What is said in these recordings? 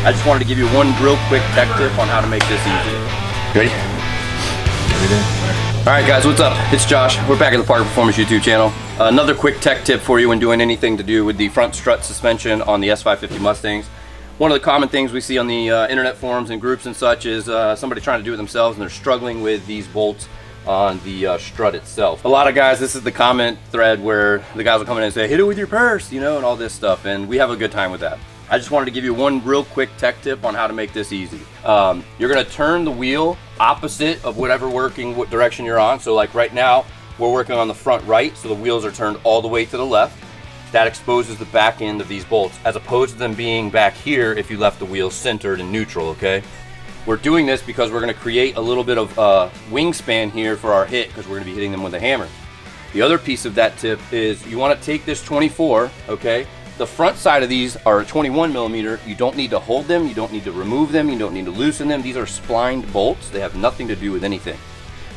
I just wanted to give you one real quick tech tip on how to make this easy. Ready? All right guys, what's up? It's Josh. We're back at the Parker Performance YouTube channel. Another quick tech tip for you when doing anything to do with the front strut suspension on the S550 Mustangs. One of the common things we see on the internet forums and groups and such is somebody trying to do it themselves and they're struggling with these bolts on the strut itself. A lot of guys, this is the comment thread where the guys will come in and say, hit it with your purse, you know, and all this stuff, and we have a good time with that. I just wanted to give you one real quick tech tip on how to make this easy. You're gonna turn the wheel opposite of whatever what direction you're on. So like right now, we're working on the front right, so the wheels are turned all the way to the left. That exposes the back end of these bolts, as opposed to them being back here if you left the wheels centered and neutral, okay? We're doing this because we're gonna create a little bit of wingspan here for our hit, because we're gonna be hitting them with a hammer. The other piece of that tip is you wanna take this 24, okay? The front side of these are 21 millimeter. You don't need to hold them, you don't need to remove them, you don't need to loosen them. These are splined bolts. They have nothing to do with anything.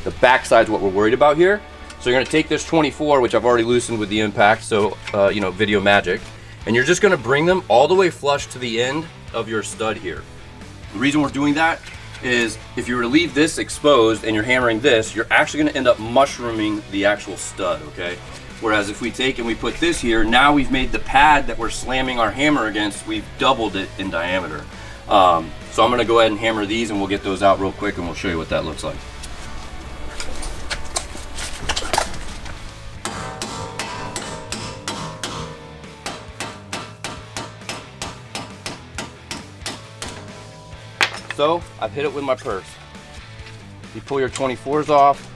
The back side's what we're worried about here. So you're gonna take this 24, which I've already loosened with the impact, so you know, video magic, and you're just gonna bring them all the way flush to the end of your stud here. The reason we're doing that is if you were to leave this exposed and you're hammering this, you're actually gonna end up mushrooming the actual stud, okay? Whereas if we take and we put this here, now we've made the pad that we're slamming our hammer against, we've doubled it in diameter. So I'm gonna go ahead and hammer these and we'll get those out real quick and we'll show you what that looks like. So I've hit it with my purse. You pull your 24s off.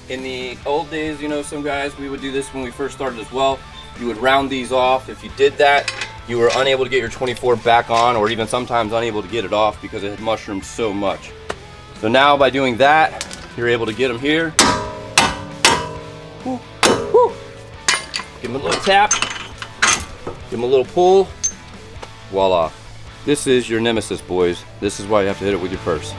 In the old days, you know, some guys, we would do this when we first started as well. You would round these off. If you did that, you were unable to get your 24 back on, or even sometimes unable to get it off because it had mushroomed so much. So now by doing that, you're able to get them here. Woo, woo. Give them a little tap, give them a little pull, voila. This is your nemesis, boys. This is why you have to hit it with your purse.